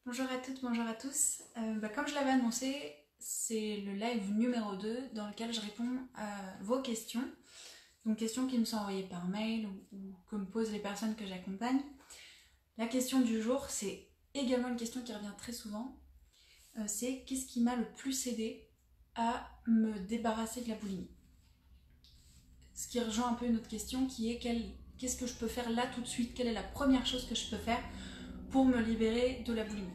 Bonjour à toutes, bonjour à tous. Comme je l'avais annoncé, c'est le live numéro 2 dans lequel je réponds à vos questions. Donc questions qui me sont envoyées par mail ou que me posent les personnes que j'accompagne. La question du jour, c'est également une question qui revient très souvent. C'est qu'est-ce qui m'a le plus aidé à me débarrasser de la boulimie? Ce qui rejoint un peu une autre question qui est qu'est-ce que je peux faire là tout de suite? Quelle est la première chose que je peux faire pour me libérer de la boulimie?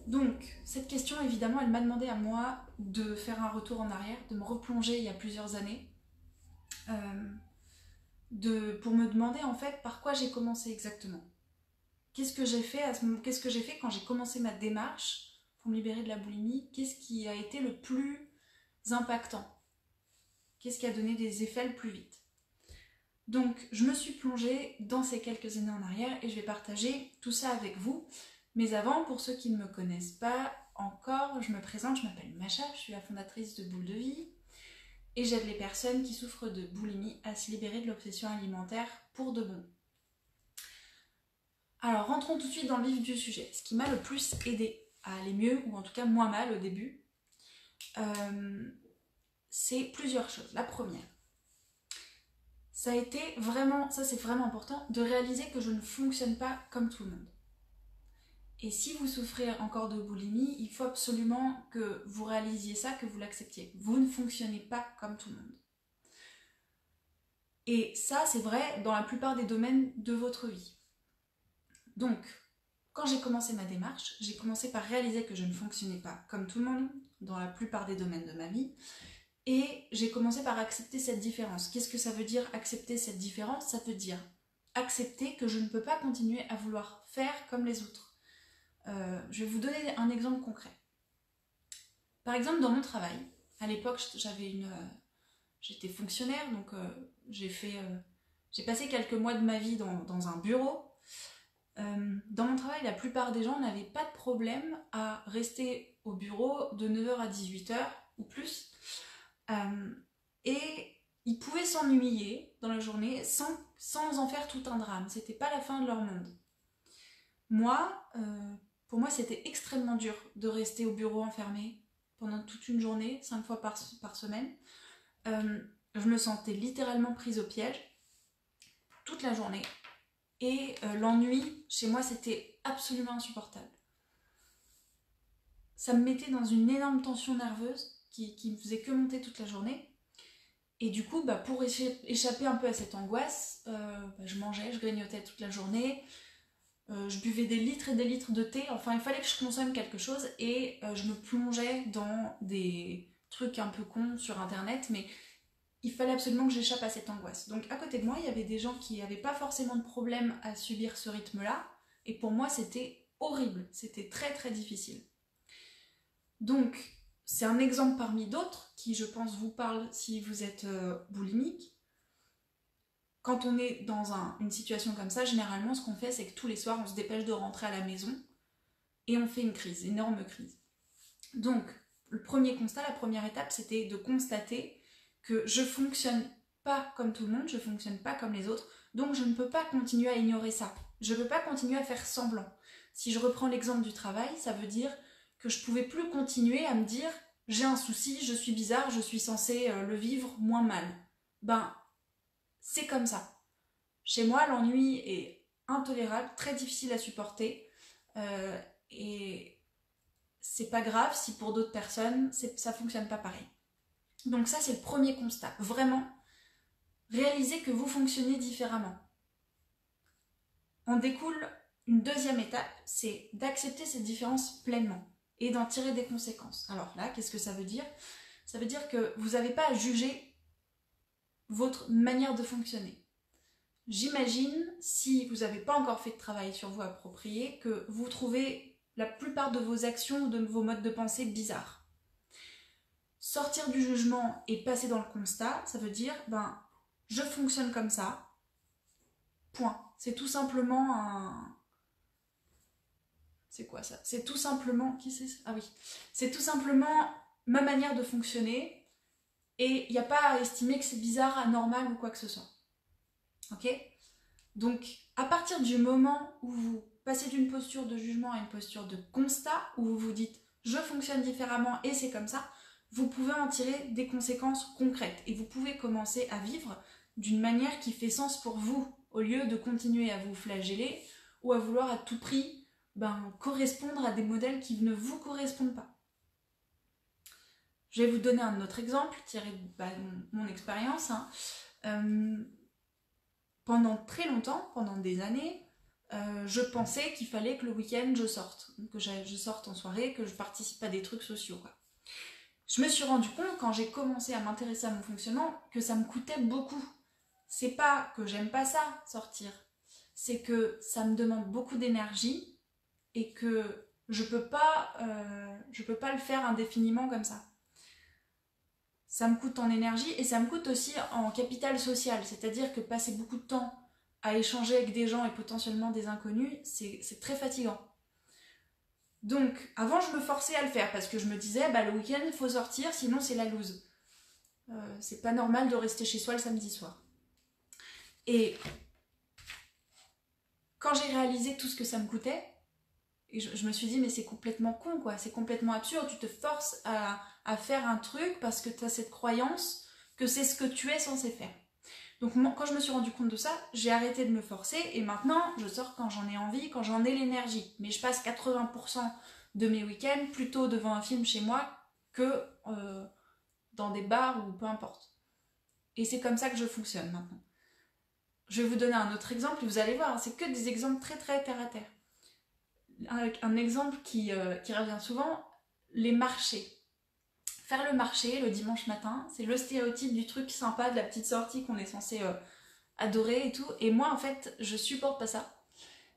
Donc, cette question, évidemment, elle m'a demandé à moi de faire un retour en arrière, de me replonger il y a plusieurs années, pour me demander en fait par quoi j'ai commencé exactement. Qu'est-ce que j'ai fait qu'est-ce que j'ai fait quand j'ai commencé ma démarche pour me libérer de la boulimie? Qu'est-ce qui a été le plus impactant? Qu'est-ce qui a donné des effets le plus vite? Donc, je me suis plongée dans ces quelques années en arrière et je vais partager tout ça avec vous. Mais avant, pour ceux qui ne me connaissent pas encore, je me présente, je m'appelle Macha, je suis la fondatrice de Boule de Vie et j'aide les personnes qui souffrent de boulimie à se libérer de l'obsession alimentaire pour de bon. Alors, rentrons tout de suite dans le vif du sujet. Ce qui m'a le plus aidé à aller mieux, ou en tout cas moins mal au début, c'est plusieurs choses. La première, ça a été vraiment, ça c'est vraiment important, de réaliser que je ne fonctionne pas comme tout le monde. Et si vous souffrez encore de boulimie, il faut absolument que vous réalisiez ça, que vous l'acceptiez. Vous ne fonctionnez pas comme tout le monde. Et ça, c'est vrai dans la plupart des domaines de votre vie. Donc, quand j'ai commencé ma démarche, j'ai commencé par réaliser que je ne fonctionnais pas comme tout le monde dans la plupart des domaines de ma vie. Et j'ai commencé par accepter cette différence. Qu'est-ce que ça veut dire accepter cette différence? Ça veut dire accepter que je ne peux pas continuer à vouloir faire comme les autres. Je vais vous donner un exemple concret. Par exemple, dans mon travail, à l'époque, j'étais fonctionnaire, donc j'ai passé quelques mois de ma vie dans un bureau. Dans mon travail, la plupart des gens n'avaient pas de problème à rester au bureau de 9h à 18h ou plus. Et ils pouvaient s'ennuyer dans la journée sans en faire tout un drame. C'était pas la fin de leur monde. Pour moi, c'était extrêmement dur de rester au bureau enfermé pendant toute une journée, 5 fois par semaine. Je me sentais littéralement prise au piège toute la journée. Et l'ennui, chez moi, c'était absolument insupportable. Ça me mettait dans une énorme tension nerveuse qui me faisait que monter toute la journée. Et du coup, pour échapper un peu à cette angoisse, je mangeais, je grignotais toute la journée. Je buvais des litres et des litres de thé, enfin il fallait que je consomme quelque chose et je me plongeais dans des trucs un peu cons sur internet, mais il fallait absolument que j'échappe à cette angoisse. Donc à côté de moi, il y avait des gens qui n'avaient pas forcément de problème à subir ce rythme-là, et pour moi c'était horrible, c'était très très difficile. Donc c'est un exemple parmi d'autres qui je pense vous parle si vous êtes boulimique. Quand on est dans une situation comme ça, généralement, ce qu'on fait, c'est que tous les soirs, on se dépêche de rentrer à la maison et on fait une crise, une énorme crise. Donc, le premier constat, la première étape, c'était de constater que je fonctionne pas comme tout le monde, je fonctionne pas comme les autres, donc je ne peux pas continuer à ignorer ça. Je ne peux pas continuer à faire semblant. Si je reprends l'exemple du travail, ça veut dire que je pouvais plus continuer à me dire j'ai un souci, je suis bizarre, je suis censée le vivre moins mal. C'est comme ça. Chez moi, l'ennui est intolérable, très difficile à supporter. Et c'est pas grave si pour d'autres personnes, ça fonctionne pas pareil. Donc ça, c'est le premier constat. Vraiment, réaliser que vous fonctionnez différemment. En découle une deuxième étape, c'est d'accepter cette différence pleinement et d'en tirer des conséquences. Alors là, qu'est-ce que ça veut dire? Ça veut dire que vous n'avez pas à juger votre manière de fonctionner. J'imagine, si vous n'avez pas encore fait de travail sur vous approprié, que vous trouvez la plupart de vos actions ou de vos modes de pensée bizarres. Sortir du jugement et passer dans le constat, ça veut dire, je fonctionne comme ça, point. C'est tout simplement un... C'est quoi ça? C'est tout simplement... Qui c'est ça? Ah oui. C'est tout simplement ma manière de fonctionner et il n'y a pas à estimer que c'est bizarre, anormal ou quoi que ce soit. Ok? Donc, à partir du moment où vous passez d'une posture de jugement à une posture de constat, où vous vous dites « je fonctionne différemment et c'est comme ça », vous pouvez en tirer des conséquences concrètes et vous pouvez commencer à vivre d'une manière qui fait sens pour vous, au lieu de continuer à vous flageller ou à vouloir à tout prix correspondre à des modèles qui ne vous correspondent pas. Je vais vous donner un autre exemple, tiré de mon expérience. Pendant très longtemps, pendant des années, je pensais qu'il fallait que le week-end je sorte, que je sorte en soirée, que je participe à des trucs sociaux, quoi. Je me suis rendu compte, quand j'ai commencé à m'intéresser à mon fonctionnement, que ça me coûtait beaucoup. C'est pas que j'aime pas ça, sortir. C'est que ça me demande beaucoup d'énergie et que je peux pas le faire indéfiniment comme ça. Ça me coûte en énergie et ça me coûte aussi en capital social. C'est-à-dire que passer beaucoup de temps à échanger avec des gens et potentiellement des inconnus, c'est très fatigant. Donc, avant, je me forçais à le faire parce que je me disais, le week-end, il faut sortir, sinon c'est la loose. C'est pas normal de rester chez soi le samedi soir. Et quand j'ai réalisé tout ce que ça me coûtait, et je me suis dit, mais c'est complètement con, quoi. C'est complètement absurde. Tu te forces à faire un truc parce que tu as cette croyance que c'est ce que tu es censé faire. Donc quand je me suis rendu compte de ça, j'ai arrêté de me forcer et maintenant je sors quand j'en ai envie, quand j'en ai l'énergie. Mais je passe 80% de mes week-ends plutôt devant un film chez moi que dans des bars ou peu importe. Et c'est comme ça que je fonctionne maintenant. Je vais vous donner un autre exemple et vous allez voir, c'est que des exemples très très terre à terre. Un exemple qui revient souvent, les marchés. Faire le marché le dimanche matin, c'est le stéréotype du truc sympa, de la petite sortie qu'on est censé adorer et tout. Et moi, en fait, je supporte pas ça.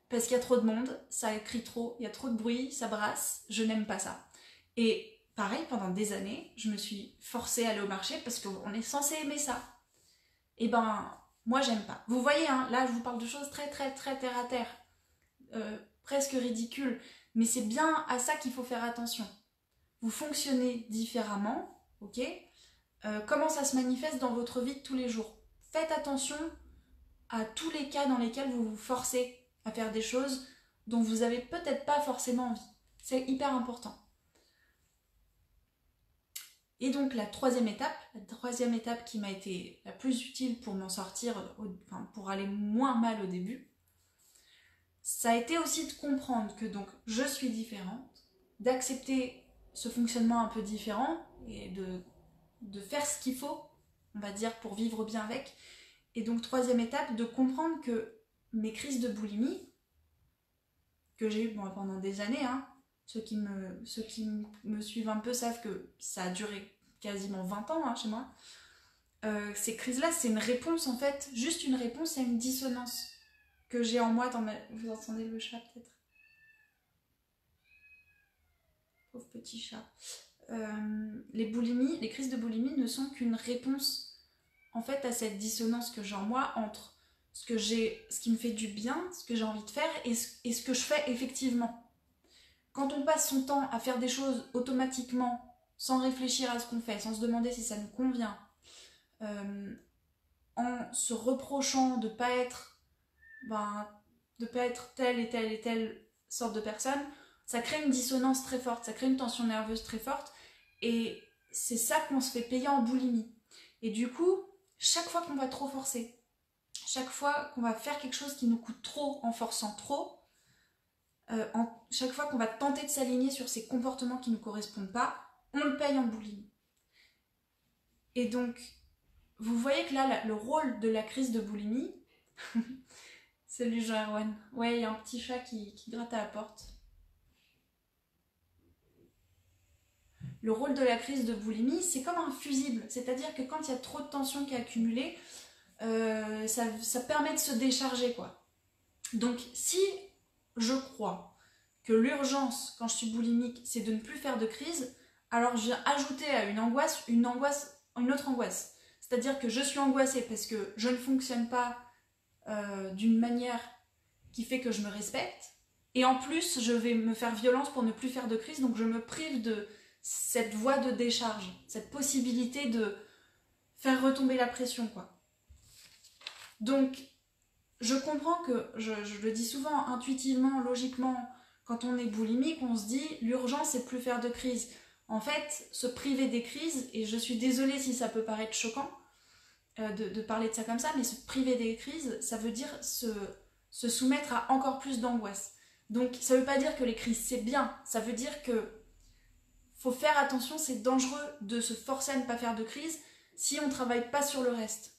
Parce qu'il y a trop de monde, ça crie trop, il y a trop de bruit, ça brasse, je n'aime pas ça. Et pareil, pendant des années, je me suis forcée à aller au marché parce qu'on est censé aimer ça. Et moi, j'aime pas. Vous voyez, hein, là, je vous parle de choses très, très, très terre à terre. Presque ridicules. Mais c'est bien à ça qu'il faut faire attention. Vous fonctionnez différemment, ok ? Comment ça se manifeste dans votre vie de tous les jours ? Faites attention à tous les cas dans lesquels vous vous forcez à faire des choses dont vous n'avez peut-être pas forcément envie. C'est hyper important. Et donc la troisième étape qui m'a été la plus utile pour m'en sortir, pour aller moins mal au début, ça a été aussi de comprendre que donc je suis différente, d'accepter ce fonctionnement un peu différent et de faire ce qu'il faut, on va dire, pour vivre bien avec. Et donc, troisième étape, de comprendre que mes crises de boulimie, que j'ai eues pendant des années, hein, ceux qui me suivent un peu savent que ça a duré quasiment 20 ans hein, chez moi, ces crises-là, c'est une réponse en fait, juste une réponse à une dissonance que j'ai en moi dans ma... Vous entendez le chat peut-être ? Pauvre petit chat. Les crises de boulimie ne sont qu'une réponse en fait à cette dissonance que j'ai en moi entre ce qui me fait du bien, ce que j'ai envie de faire et ce que je fais effectivement. Quand on passe son temps à faire des choses automatiquement, sans réfléchir à ce qu'on fait, sans se demander si ça nous convient, en se reprochant de pas être telle et telle sorte de personne, ça crée une dissonance très forte, ça crée une tension nerveuse très forte et c'est ça qu'on se fait payer en boulimie. Et du coup, chaque fois qu'on va trop forcer, chaque fois qu'on va faire quelque chose qui nous coûte trop en forçant trop, chaque fois qu'on va tenter de s'aligner sur ces comportements qui ne nous correspondent pas, on le paye en boulimie. Et donc, vous voyez que là, le rôle de la crise de boulimie, salut Jean-Erwan, ouais, il y a un petit chat qui gratte à la porte. Le rôle de la crise de boulimie, c'est comme un fusible, c'est-à-dire que quand il y a trop de tension qui est accumulée, ça permet de se décharger, quoi. Donc, si je crois que l'urgence, quand je suis boulimique, c'est de ne plus faire de crise, alors je viens ajouter à une autre angoisse. C'est-à-dire que je suis angoissée parce que je ne fonctionne pas d'une manière qui fait que je me respecte, et en plus, je vais me faire violence pour ne plus faire de crise, donc je me prive de cette voie de décharge, cette possibilité de faire retomber la pression, quoi. Donc, je comprends que, je le dis souvent intuitivement, logiquement, quand on est boulimique, on se dit l'urgence c'est plus faire de crise. En fait, se priver des crises, et je suis désolée si ça peut paraître choquant de parler de ça comme ça, mais se priver des crises, ça veut dire se soumettre à encore plus d'angoisse. Donc ça veut pas dire que les crises c'est bien, ça veut dire que faut faire attention, c'est dangereux de se forcer à ne pas faire de crise si on ne travaille pas sur le reste.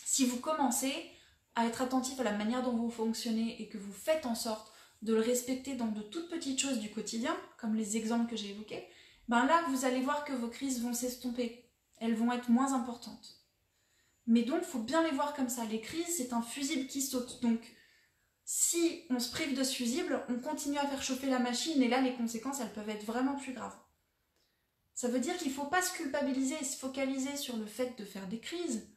Si vous commencez à être attentif à la manière dont vous fonctionnez et que vous faites en sorte de le respecter dans de toutes petites choses du quotidien, comme les exemples que j'ai évoqués, ben là vous allez voir que vos crises vont s'estomper, elles vont être moins importantes. Mais donc il faut bien les voir comme ça, les crises c'est un fusible qui saute, donc si on se prive de ce fusible, on continue à faire chauffer la machine et là les conséquences elles peuvent être vraiment plus graves. Ça veut dire qu'il ne faut pas se culpabiliser et se focaliser sur le fait de faire des crises.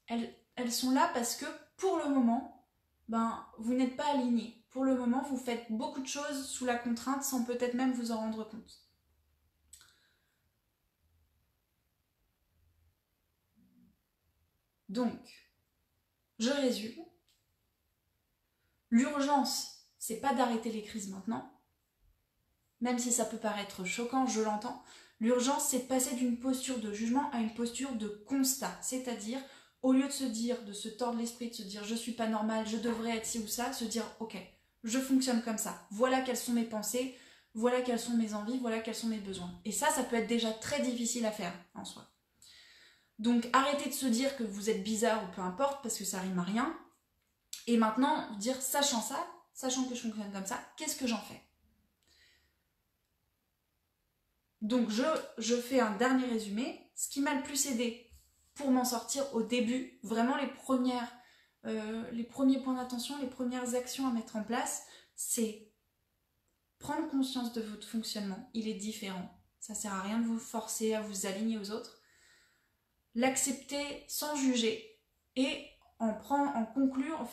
Elles sont là parce que pour le moment, ben, vous n'êtes pas aligné. Pour le moment, vous faites beaucoup de choses sous la contrainte sans peut-être même vous en rendre compte. Donc, je résume. L'urgence, c'est pas d'arrêter les crises maintenant. Même si ça peut paraître choquant, je l'entends. L'urgence, c'est de passer d'une posture de jugement à une posture de constat. C'est-à-dire, au lieu de se dire, de se tordre l'esprit, de se dire je suis pas normal, je devrais être ci ou ça, se dire ok, je fonctionne comme ça. Voilà quelles sont mes pensées, voilà quelles sont mes envies, voilà quels sont mes besoins. Et ça peut être déjà très difficile à faire en soi. Donc arrêtez de se dire que vous êtes bizarre ou peu importe, parce que ça rime à rien. Et maintenant, dire sachant ça, sachant que je fonctionne comme ça, qu'est-ce que j'en fais ? Donc je fais un dernier résumé. Ce qui m'a le plus aidé pour m'en sortir au début, vraiment les premiers points d'attention, les premières actions à mettre en place, c'est prendre conscience de votre fonctionnement. Il est différent. Ça sert à rien de vous forcer à vous aligner aux autres. L'accepter sans juger et conclure,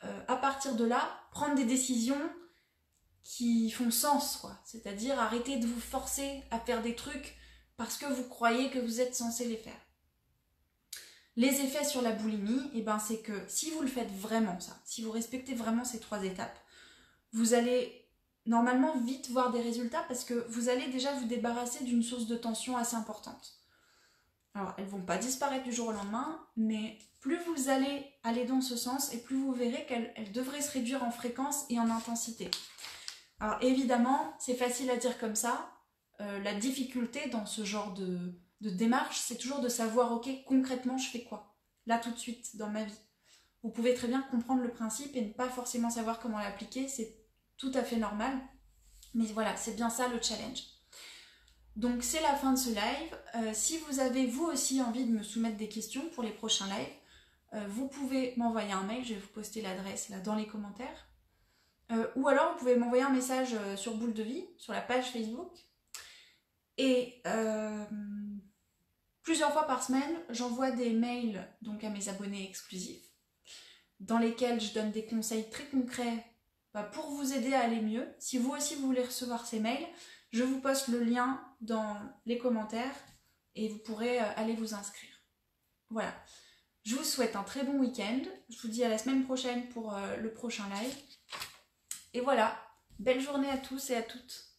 à partir de là, prendre des décisions qui font sens, quoi. C'est-à-dire arrêter de vous forcer à faire des trucs parce que vous croyez que vous êtes censé les faire. Les effets sur la boulimie, c'est que si vous le faites vraiment ça, si vous respectez vraiment ces 3 étapes, vous allez normalement vite voir des résultats parce que vous allez déjà vous débarrasser d'une source de tension assez importante. Alors, elles ne vont pas disparaître du jour au lendemain, mais plus vous allez aller dans ce sens et plus vous verrez qu'elles devraient se réduire en fréquence et en intensité. Alors évidemment, c'est facile à dire comme ça. La difficulté dans ce genre de démarche, c'est toujours de savoir, ok, concrètement, je fais quoi ? Là, tout de suite, dans ma vie. Vous pouvez très bien comprendre le principe et ne pas forcément savoir comment l'appliquer, c'est tout à fait normal. Mais voilà, c'est bien ça le challenge. Donc c'est la fin de ce live. Si vous avez vous aussi envie de me soumettre des questions pour les prochains lives, vous pouvez m'envoyer un mail, je vais vous poster l'adresse là dans les commentaires. Ou alors vous pouvez m'envoyer un message sur Boule de Vie, sur la page Facebook. Et plusieurs fois par semaine, j'envoie des mails donc à mes abonnés exclusifs, dans lesquels je donne des conseils très concrets pour vous aider à aller mieux. Si vous aussi vous voulez recevoir ces mails, je vous poste le lien dans les commentaires et vous pourrez aller vous inscrire. Voilà. Je vous souhaite un très bon week-end. Je vous dis à la semaine prochaine pour le prochain live. Et voilà, belle journée à tous et à toutes.